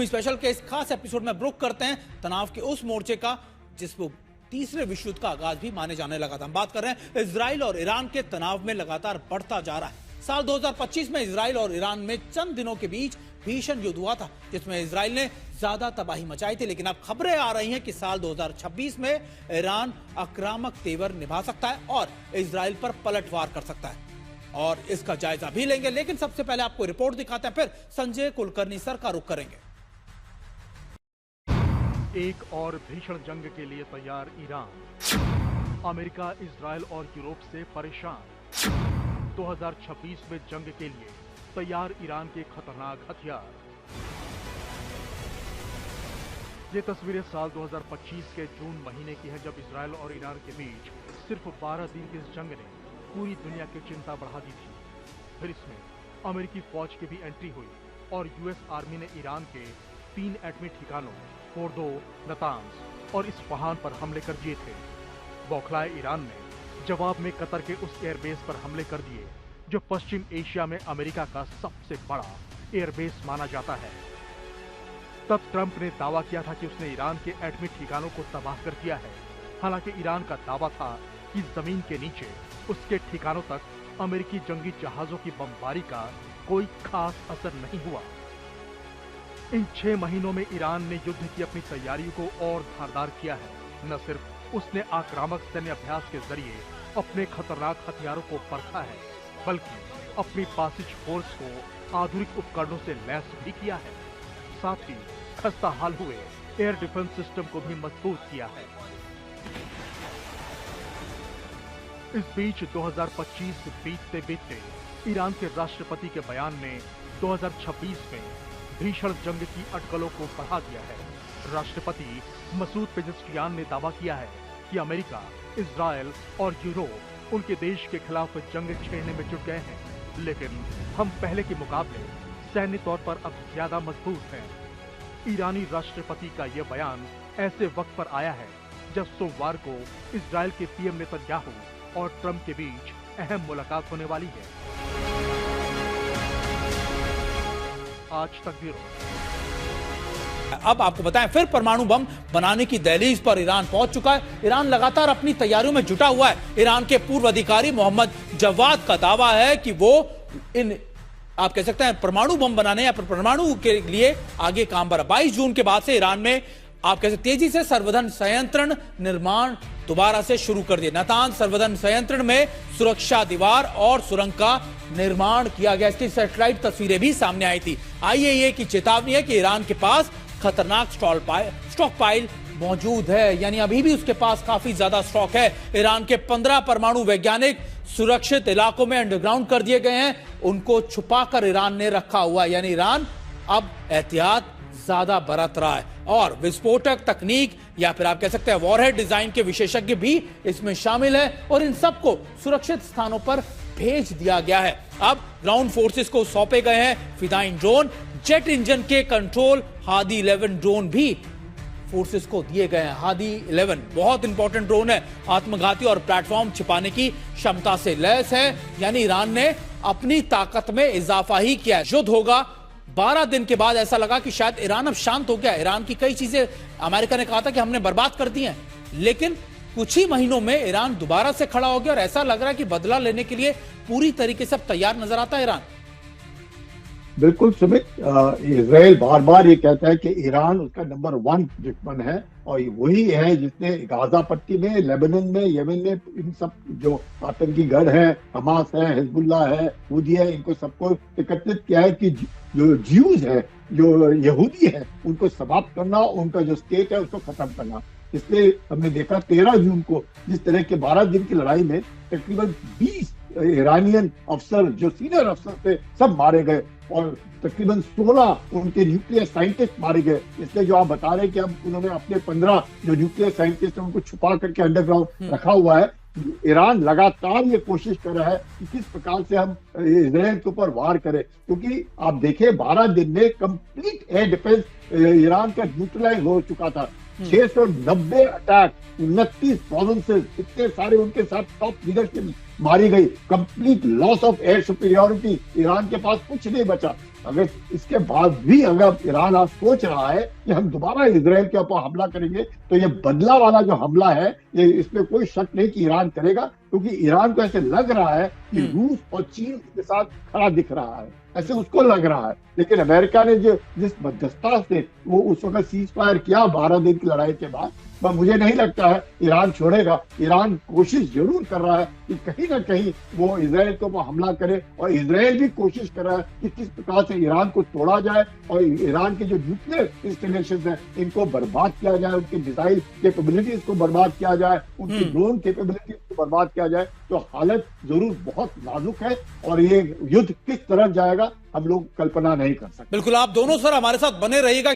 देवभूमि special के इस खास एपिसोड में ब्रोक करते हैं तनाव के उस मोर्चे का जिसको तीसरे विश्व युद्ध का आगाज भी माने जाने लगा था। हम बात कर रहे हैं इजराइल और ईरान के तनाव में लगातार बढ़ता जा रहा है। साल 2025 में इजराइल और ईरान में चंद दिनों के बीच भीषण युद्ध हुआ था जिसमें इजराइल ने ज्यादा तबाही मचाई थी, लेकिन अब खबरें आ रही हैं कि साल 2026 में ईरान आक्रामक तेवर निभा सकता है और इजराइल पर पलटवार कर सकता है, और इसका जायजा भी लेंगे। लेकिन सबसे पहले आपको रिपोर्ट दिखाते हैं, फिर संजय कुलकर्णी सर का रुख करेंगे। एक और भीषण जंग के लिए तैयार ईरान। अमेरिका, इजराइल और यूरोप से परेशान। 2026 में जंग के लिए तैयार ईरान के खतरनाक हथियार। ये तस्वीरें साल 2025 के जून महीने की है, जब इजराइल और ईरान के बीच सिर्फ 12 दिन की इस जंग ने पूरी दुनिया की चिंता बढ़ा दी थी। फिर इसमें अमेरिकी फौज की भी एंट्री हुई और यूएस आर्मी ने ईरान के 3 एटमी ठिकानों फोर्दो, नतांज और इस्फहान पर हमले कर दिए थे। बौखलाए ईरान ने जवाब में कतर के उस एयरबेस पर हमले कर दिए जो पश्चिम एशिया में अमेरिका का सबसे बड़ा एयरबेस माना जाता है। तब ट्रंप ने दावा किया था कि उसने ईरान के एटमी ठिकानों को तबाह कर दिया है। हालांकि ईरान का दावा था कि जमीन के नीचे उसके ठिकानों तक अमेरिकी जंगी जहाजों की बमबारी का कोई खास असर नहीं हुआ। इन 6 महीनों में ईरान ने युद्ध की अपनी तैयारियों को और धारदार किया है। न सिर्फ उसने आक्रामक सैन्य अभ्यास के जरिए अपने खतरनाक हथियारों को परखा है, बल्कि अपनी पासिज फोर्स को आधुनिक उपकरणों से लैस भी किया है। साथ ही खस्ता हाल हुए एयर डिफेंस सिस्टम को भी मजबूत किया है। इस बीच 2025 बीतते बीतते ईरान के राष्ट्रपति के बयान ने 2026 में भीषण जंग की अटकलों को बढ़ा दिया है। राष्ट्रपति मसूद पेजेश्कियान ने दावा किया है कि अमेरिका, इजराइल और यूरोप उनके देश के खिलाफ जंग छेड़ने में जुट गए हैं, लेकिन हम पहले के मुकाबले सैन्य तौर पर अब ज्यादा मजबूत हैं। ईरानी राष्ट्रपति का यह बयान ऐसे वक्त पर आया है जब सोमवार को इजराइल के पीएम नेतन्याहू और ट्रंप के बीच अहम मुलाकात होने वाली है। आज तक ब्यूरो। अब आपको बताएं, फिर परमाणु बम बनाने की दहलीज पर ईरान पहुंच चुका है। ईरान लगातार अपनी तैयारियों में जुटा हुआ है। ईरान के पूर्व अधिकारी मोहम्मद जवाद का दावा है कि वो इन आप कह सकते हैं परमाणु बम बनाने या परमाणु के लिए आगे काम पर 22 जून के बाद से ईरान में आप कह सकते तेजी से सर्वधन संयंत्रण निर्माण दोबारा से शुरू कर दिया। नातांज सर्वधन संयंत्रण में सुरक्षा दीवार और सुरंग का निर्माण किया गया। इसकी सैटेलाइट तस्वीरें भी सामने आई थी। आईएईए की चेतावनी है कि ईरान के पास खतरनाक स्टॉक पाइल मौजूद है, यानी अभी भी उसके पास काफी ज्यादा स्टॉक है। ईरान के 15 परमाणु वैज्ञानिक सुरक्षित इलाकों में अंडरग्राउंड कर दिए गए हैं। उनको छुपाकर ईरान ने रखा हुआ है, यानी ईरान अब एहतियात ज्यादा बरत रहा है। और विस्फोटक तकनीक या फिर आप कह सकते हैं वॉरहेड डिजाइन के विशेषज्ञ भी इसमें शामिल है और इन सबको सुरक्षित स्थानों पर भेज दिया गया है। अब ग्राउंड फोर्सेस को सौंपे गए हैं फिदाइन ड्रोन, जेट इंजन के कंट्रोल हादी 11 ड्रोन भी फोर्सेस को दिए गए हैं। हादी 11 बहुत इंपॉर्टेंट ड्रोन है, आत्मघाती और प्लेटफॉर्म छिपाने की क्षमता से लैस है, यानी ईरान ने अपनी ताकत में इजाफा ही किया है। युद्ध होगा 12 दिन के बाद ऐसा लगा कि शायद ईरान अब शांत हो गया। ईरान की कई चीजें अमेरिका ने कहा था कि हमने बर्बाद कर दी हैं, लेकिन कुछ ही महीनों में ईरान दोबारा से खड़ा हो गया और ऐसा लग रहा है कि बदला लेने के लिए पूरी तरीके से तैयार नजर आता है ईरान। बिल्कुल सुमित, इजराइल बार बार ये कहता है कि ईरान उसका नंबर 1 दुश्मन है और वही है जिसने गाजा पट्टी में, लेबनान में, यमन में इन सब जो आतंकी गढ़ है, हमास है, हिजबुल्लाह है, हूदी है, इनको सबको एकत्रित किया है कि जो ज्यूज है, जो यहूदी है, उनको समाप्त करना, उनका जो स्टेट है उसको खत्म करना। इसलिए हमने देखा 13 जून को जिस तरह के 12 दिन की लड़ाई में तकरीबन 20 ईरानियन अफसर जो सीनियर अफसर थे सब मारे गए और तकरीबन 16 उनके न्यूक्लियर साइंटिस्ट मारे गए। इसलिए जो आप बता रहे हैं कि अब उन्होंने अपने 15 जो न्यूक्लियर साइंटिस्ट हैं उनको छुपा करके अंडरग्राउंड रखा हुआ है। ईरान लगातार ये कोशिश कर रहा है कि किस प्रकार से हम इजराइल के ऊपर वार करें, क्योंकि आप देखें 12 दिन में कंप्लीट एयर डिफेंस ईरान का न्यूट्रलाइज हो चुका था। 690 अटैक, 29 प्रोविंसेस, इतने सारे उनके साथ टॉप लीडरशिप मारी गई, complete loss of air superiority, Iran के पास कुछ नहीं बचा। अगर इसके बाद भी अगर ईरान आज सोच रहा है कि हम दोबारा इजराइल के ऊपर हमला करेंगे, तो ये बदला वाला जो हमला है, ये इसमें कोई शक नहीं कि ईरान करेगा, क्योंकि ईरान को ऐसे लग रहा है कि रूस और चीन के साथ खड़ा दिख रहा है, ऐसे उसको लग रहा है। लेकिन अमेरिका ने जो जिस मध्यस्थता से वो उस वक्त सीज फायर किया 12 दिन की लड़ाई के बाद, पर मुझे नहीं लगता है ईरान छोड़ेगा। ईरान कोशिश जरूर कर रहा है कि कहीं ना कहीं वो इजराइल के ऊपर हमला करे, और इजराइल भी कोशिश कर रहा है कि किस प्रकार से ईरान को तोड़ा जाए और ईरान के जो न्यूक्लियर इंस्टॉलेशन है इनको बर्बाद किया जाए, उनकी मिसाइल कैपेबिलिटीज को बर्बाद किया जाए, उनकी ड्रोन कैपेबिलिटीज को बर्बाद किया जाए। तो हालत जरूर बहुत नाजुक है, और ये युद्ध किस तरह जाएगा हम लोग कल्पना नहीं कर सकते। बिल्कुल, आप दोनों सर हमारे साथ बने रहिएगा।